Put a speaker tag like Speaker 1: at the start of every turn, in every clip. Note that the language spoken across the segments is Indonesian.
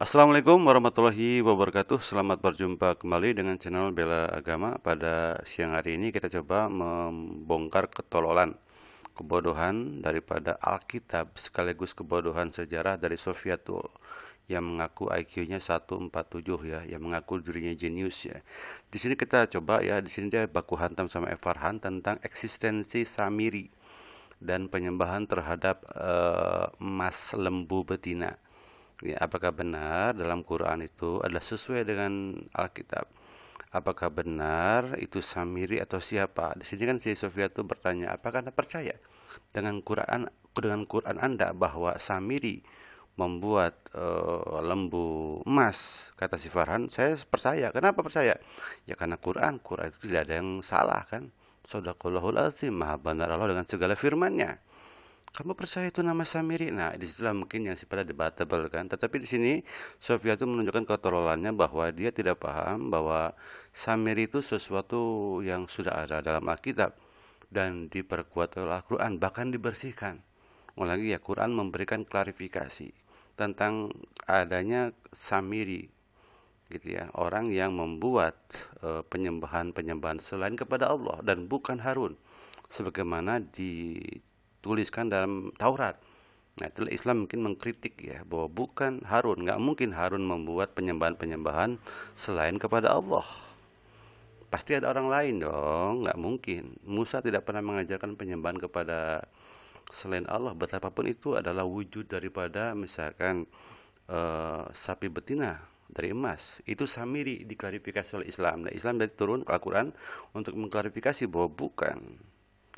Speaker 1: Assalamualaikum warahmatullahi wabarakatuh. Selamat berjumpa kembali dengan channel Bela Agama. Pada siang hari ini kita coba membongkar ketololan, kebodohan daripada Alkitab sekaligus kebodohan sejarah dari Sofiatul yang mengaku IQ-nya 147 ya, yang mengaku dirinya jenius ya. Di sini kita coba ya, di sini dia baku hantam sama Farhan tentang eksistensi Samiri dan penyembahan terhadap emas lembu betina. Ya, apakah benar dalam Quran itu adalah sesuai dengan Alkitab? Apakah benar itu Samiri atau siapa? Di sini kan si Sofia itu bertanya, apakah Anda percaya dengan Quran Anda bahwa Samiri membuat lembu emas? Kata si Farhan, saya percaya. Kenapa percaya? Ya karena Quran itu tidak ada yang salah kan. Sadaqallahul azim, maha benar Allah dengan segala firman-Nya. Kamu percaya itu nama Samiri? Nah, disitulah mungkin yang sifatnya debatable kan. Tetapi di sini Sofia itu menunjukkan ketololannya bahwa dia tidak paham bahwa Samiri itu sesuatu yang sudah ada dalam Alkitab dan diperkuat oleh Al-Quran, bahkan dibersihkan. Lagi ya, Quran memberikan klarifikasi tentang adanya Samiri gitu ya, orang yang membuat penyembahan-penyembahan selain kepada Allah dan bukan Harun sebagaimana dituliskan dalam Taurat. Nah, itulah Islam mungkin mengkritik ya bahwa bukan Harun, nggak mungkin Harun membuat penyembahan-penyembahan selain kepada Allah. Pasti ada orang lain dong, nggak mungkin. Musa tidak pernah mengajarkan penyembahan kepada selain Allah, betapapun itu adalah wujud daripada misalkan sapi betina dari emas. Itu Samiri diklarifikasi oleh Islam. Nah, Islam dari turun ke Al-Quran untuk mengklarifikasi bahwa bukan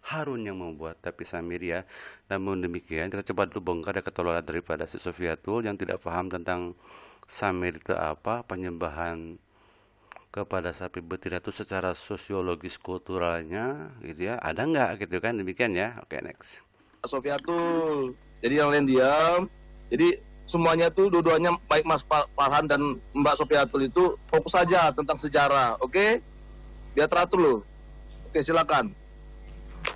Speaker 1: Harun yang membuat, tapi Samiri ya. Namun demikian, kita coba dulu bongkar ya ketololan daripada si Sofiatul yang tidak paham tentang Samiri itu apa, penyembahan kepada sapi betina itu secara sosiologis kulturalnya gitu ya. Ada nggak gitu kan, demikian ya. Oke, next.
Speaker 2: Sofiatul. Jadi yang lain diam. Jadi semuanya tuh dua-duanya baik Mas Farhan dan Mbak Sofiatul itu fokus saja tentang sejarah, oke? Biar teratur loh. Oke, silakan.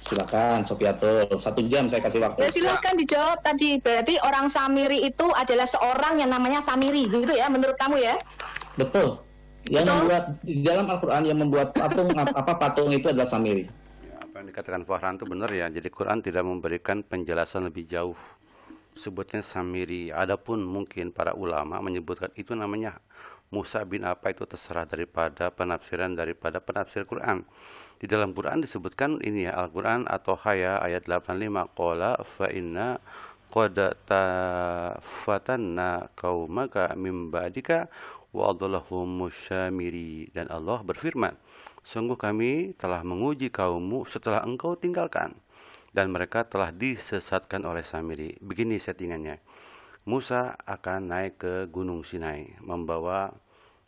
Speaker 3: Silakan, Sofiatul. 1 jam saya kasih waktu.
Speaker 4: Ya silakan dijawab tadi. Berarti orang Samiri itu adalah seorang yang namanya Samiri, gitu ya, menurut kamu ya?
Speaker 3: Betul. Yang
Speaker 4: Betul?
Speaker 3: membuat di dalam Al-Quran yang membuat patung apa patung itu adalah Samiri.
Speaker 1: Ya, apa yang dikatakan Farhan itu benar ya. Jadi Quran tidak memberikan penjelasan lebih jauh. Sebutnya Samiri. Adapun mungkin para ulama menyebutkan itu namanya Musa bin apa, itu terserah daripada penafsir Quran. Di dalam Quran disebutkan ini ya, Al-Quran atau Haya ayat 85, qala fa inna qad tafatanna qaumaka mim ba'dika wa adallahum Samiri. Dan Allah berfirman, sungguh kami telah menguji kaummu setelah engkau tinggalkan, dan mereka telah disesatkan oleh Samiri. Begini settingannya. Musa akan naik ke Gunung Sinai, membawa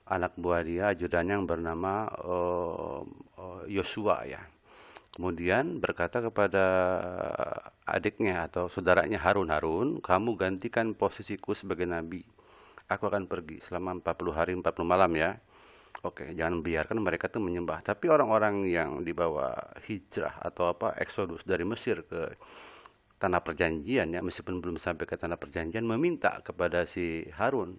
Speaker 1: anak buah dia, ajudan yang bernama Yosua ya. Kemudian berkata kepada adiknya atau saudaranya Harun, Harun, kamu gantikan posisiku sebagai nabi. Aku akan pergi selama 40 hari 40 malam ya. Oke, jangan biarkan mereka tuh menyembah. Tapi orang-orang yang dibawa hijrah atau apa eksodus dari Mesir ke tanah perjanjian ya, meskipun belum sampai ke tanah perjanjian, meminta kepada si Harun,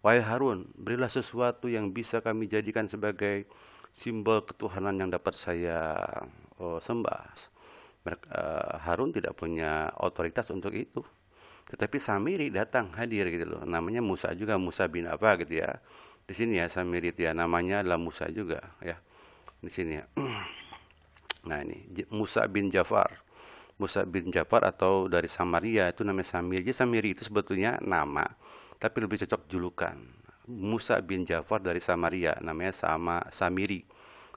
Speaker 1: wahai Harun, berilah sesuatu yang bisa kami jadikan sebagai simbol ketuhanan yang dapat saya sembah. Harun tidak punya otoritas untuk itu. Tetapi Samiri datang hadir gitu loh. Namanya Musa juga, Musa bin apa gitu ya. Di sini ya Samiri itu ya namanya adalah Musa juga ya. Di sini ya. Nah ini Musa bin Jafar. Musa bin Jafar atau dari Samaria itu namanya Samiri. Jadi Samiri itu sebetulnya nama, tapi lebih cocok julukan. Musa bin Jafar dari Samaria, namanya Samiri.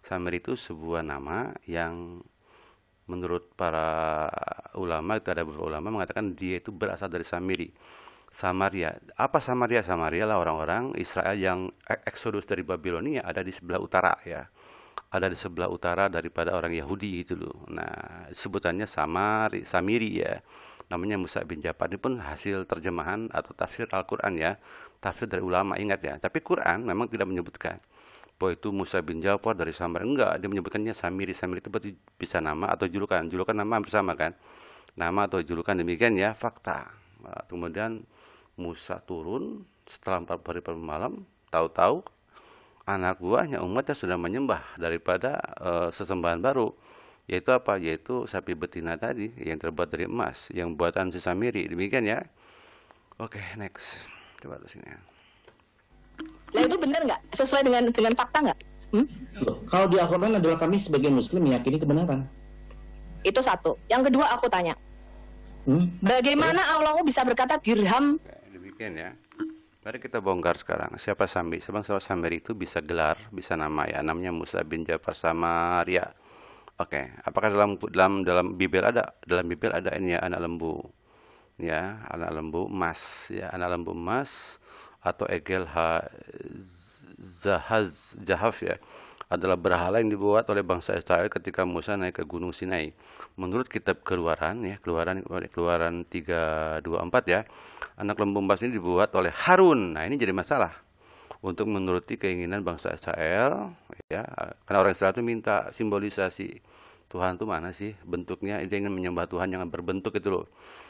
Speaker 1: Samiri itu sebuah nama yang menurut para ulama, itu ada beberapa ulama mengatakan dia itu berasal dari Samiri. Samaria. Apa Samaria? Samaria lah orang-orang Israel yang eksodus dari Babilonia, ada di sebelah utara ya. Ada di sebelah utara daripada orang Yahudi itu loh. Nah, sebutannya Samiri ya. Namanya Musa bin Jafar. Ini pun hasil terjemahan atau tafsir Al-Quran ya. Tafsir dari ulama, ingat ya. Tapi Quran memang tidak menyebutkan bahwa itu Musa bin Jafar dari Samaria. Enggak, dia menyebutkannya Samiri. Samiri itu berarti bisa nama atau julukan. Julukan nama hampir sama kan. Nama atau julukan, demikian ya, fakta. Nah, kemudian Musa turun Setelah 40 hari 40 malam, tahu-tahu anak buahnya umatnya sudah menyembah daripada sesembahan baru. Yaitu apa? Yaitu sapi betina tadi yang terbuat dari emas, yang buatan si Samiri. Demikian ya. Oke, next. Coba di sini.
Speaker 4: Nah itu benar nggak? Sesuai dengan fakta nggak?
Speaker 3: Kalau di Al-Quran adalah kami sebagai Muslim meyakini kebenaran.
Speaker 4: Itu satu. Yang kedua aku tanya, bagaimana Allah bisa berkata dirham?
Speaker 1: Oke, demikian ya. Mari kita bongkar sekarang. Siapa Samiri? Sebab Samiri itu bisa gelar, bisa nama ya. Namanya Musa bin Ja'far Samaria. Oke, apakah dalam Bible ada? Dalam Bible ada ini ya, anak lembu. Ya, anak lembu emas ya, anak lembu emas atau egel Zahaf ya, adalah berhala yang dibuat oleh bangsa Israel ketika Musa naik ke Gunung Sinai. Menurut kitab Keluaran ya, Keluaran 3:24 ya, anak lembu emas ini dibuat oleh Harun. Nah, ini jadi masalah untuk menuruti keinginan bangsa Israel ya, karena orang Israel itu minta simbolisasi Tuhan itu mana sih bentuknya, dia ingin menyembah Tuhan yang berbentuk itu loh.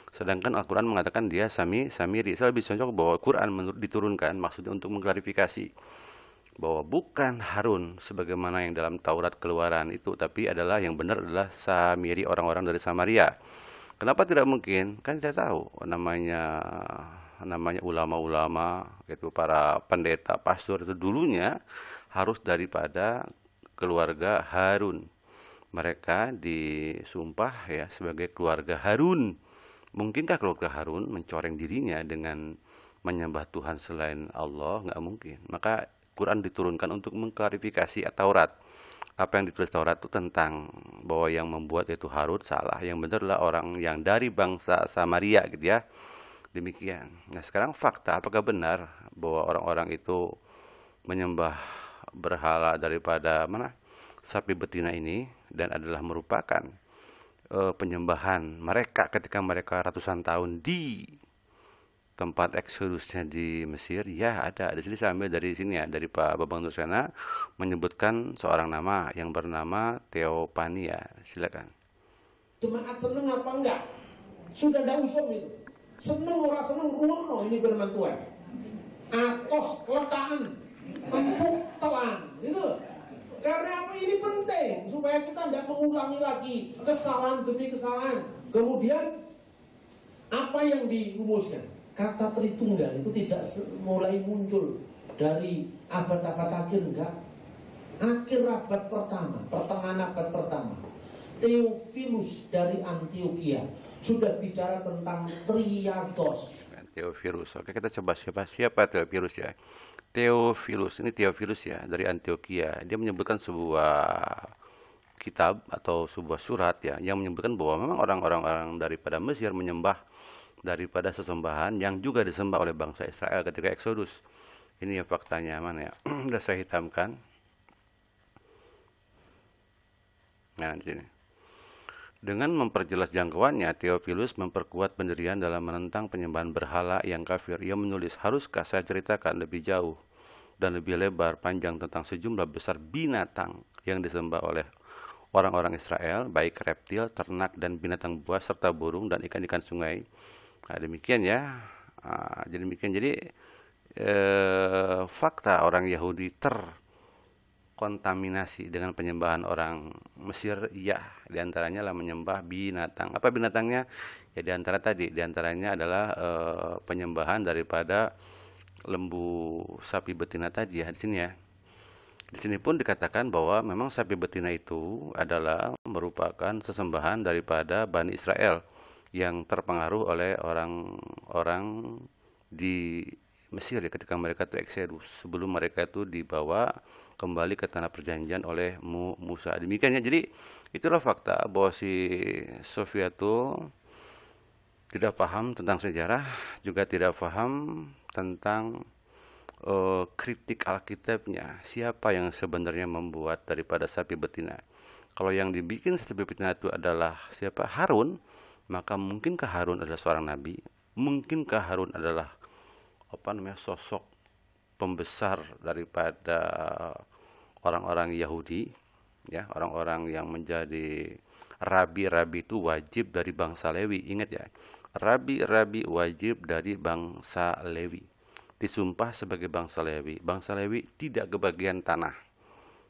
Speaker 1: Sedangkan Al-Quran mengatakan dia Samiri. Saya lebih cocok bahwa Quran diturunkan maksudnya untuk mengklarifikasi bahwa bukan Harun sebagaimana yang dalam Taurat Keluaran itu, tapi adalah yang benar adalah Samiri, orang-orang dari Samaria. Kenapa tidak mungkin? Kan saya tahu namanya ulama-ulama, itu para pendeta, pastor itu dulunya harus daripada keluarga Harun. Mereka disumpah ya sebagai keluarga Harun. Mungkinkah keluarga Harun mencoreng dirinya dengan menyembah Tuhan selain Allah? Nggak mungkin. Maka Quran diturunkan untuk mengklarifikasi Taurat. Apa yang ditulis Taurat itu tentang bahwa yang membuat itu Harun salah. Yang benar adalah orang yang dari bangsa Samaria gitu ya. Demikian. Nah sekarang fakta, apakah benar bahwa orang-orang itu menyembah berhala daripada mana? Sapi betina ini, dan adalah merupakan penyembahan mereka ketika mereka ratusan tahun di tempat eksodusnya di Mesir. Ya ada di sini, saya ambil dari sini ya, dari Pak Babang Tursana menyebutkan seorang nama yang bernama Theophania. Silakan.
Speaker 5: Jemaat seneng apa enggak? Sudah ndak usum itu. Seneng orang seneng rumono ini firman Tuhan. Atos keletaan empuk telan itu. Karena apa ini penting supaya kita tidak mengulangi lagi kesalahan demi kesalahan. Kemudian apa yang dirumuskan? Kata Tritunggal itu tidak mulai muncul dari abad-abad akhir, enggak. Akhir abad pertama, pertengahan abad pertama, Theophilus dari Antioquia sudah bicara tentang Triados.
Speaker 1: Theophilus. Oke, kita coba siapa Theophilus ya. Theophilus ya dari Antioquia. Dia menyebutkan sebuah kitab atau sebuah surat ya yang menyebutkan bahwa memang orang-orang daripada Mesir menyembah daripada sesembahan yang juga disembah oleh bangsa Israel ketika Eksodus. Ini ya faktanya, mana ya? Sudah saya hitamkan. Nah, di sini. Dengan memperjelas jangkauannya, Theophilus memperkuat pendirian dalam menentang penyembahan berhala yang kafir. Ia menulis, haruskah saya ceritakan lebih jauh dan lebih lebar panjang tentang sejumlah besar binatang yang disembah oleh orang-orang Israel, baik reptil, ternak, dan binatang buas, serta burung dan ikan-ikan sungai. Nah, demikian ya. Jadi fakta orang Yahudi kontaminasi dengan penyembahan orang Mesir, ya, diantaranya lah menyembah binatang. Apa binatangnya? Ya diantaranya adalah penyembahan daripada lembu sapi betina tadi ya di sini ya. Di sini pun dikatakan bahwa memang sapi betina itu adalah merupakan sesembahan daripada Bani Israel yang terpengaruh oleh orang-orang di Mesir ya, ketika mereka itu Eksodus, sebelum mereka itu dibawa kembali ke tanah perjanjian oleh Musa. Demikian ya. Jadi itulah fakta bahwa si Sofia itu tidak paham tentang sejarah, juga tidak paham tentang kritik Alkitabnya. Siapa yang sebenarnya membuat daripada sapi betina? Kalau yang dibikin sapi betina itu adalah siapa? Harun. Maka mungkinkah Harun adalah seorang nabi? Mungkinkah Harun adalah sosok pembesar daripada orang-orang Yahudi ya, orang-orang yang menjadi rabi-rabi itu wajib dari bangsa Lewi. Ingat ya, rabi-rabi wajib dari bangsa Lewi. disumpah sebagai bangsa Lewi. Bangsa Lewi tidak kebagian tanah.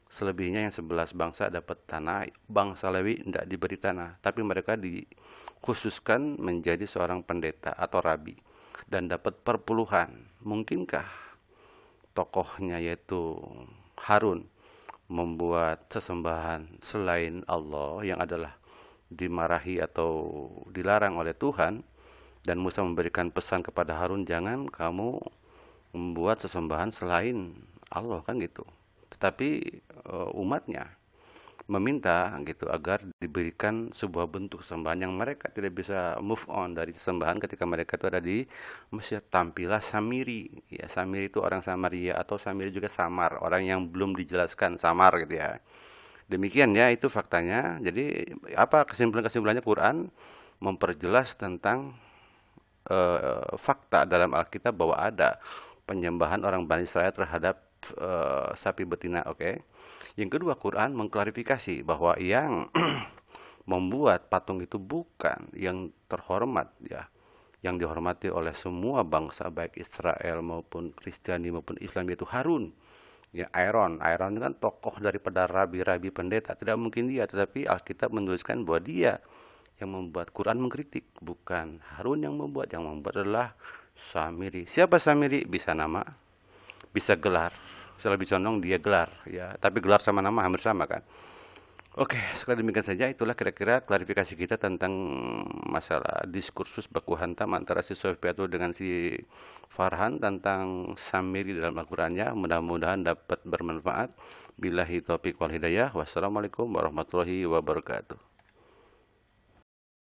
Speaker 1: Selebihnya yang 11 bangsa dapat tanah, bangsa Lewi tidak diberi tanah, tapi mereka dikhususkan menjadi seorang pendeta atau rabi dan dapat perpuluhan. Mungkinkah tokohnya yaitu Harun membuat sesembahan selain Allah yang adalah dimarahi atau dilarang oleh Tuhan, dan Musa memberikan pesan kepada Harun, jangan kamu membuat sesembahan selain Allah, kan gitu. Tetapi umatnya meminta gitu agar diberikan sebuah bentuk sembahan yang mereka tidak bisa move on dari sembahan ketika mereka itu ada di Mesir. Tampillah Samiri. Ya, Samiri itu orang Samaria, atau Samiri juga samar, orang yang belum dijelaskan, samar gitu ya. Demikian ya, itu faktanya. Jadi apa kesimpulannya? Quran memperjelas tentang fakta dalam Alkitab bahwa ada penyembahan orang Bani Israel terhadap sapi betina. Oke. Yang kedua, Quran mengklarifikasi bahwa yang membuat patung itu bukan yang terhormat ya, yang dihormati oleh semua bangsa baik Israel maupun Kristiani maupun Islam, yaitu Harun. Ya, Aaron itu kan tokoh daripada rabi-rabi pendeta, tidak mungkin dia, tetapi Alkitab menuliskan bahwa dia yang membuat. Quran mengkritik, bukan Harun yang membuat adalah Samiri. Siapa Samiri? Bisa nama, bisa gelar. Saya lebih condong dia gelar ya, tapi gelar sama nama hampir sama kan. Oke, sekali demikian saja, itulah kira-kira klarifikasi kita tentang masalah diskursus baku hantam antara si Sofiatul dengan si Farhan tentang Samiri dalam Al-Qur'annya. Mudah-mudahan dapat bermanfaat. Billahi taufiq wal hidayah. Wassalamualaikum warahmatullahi wabarakatuh.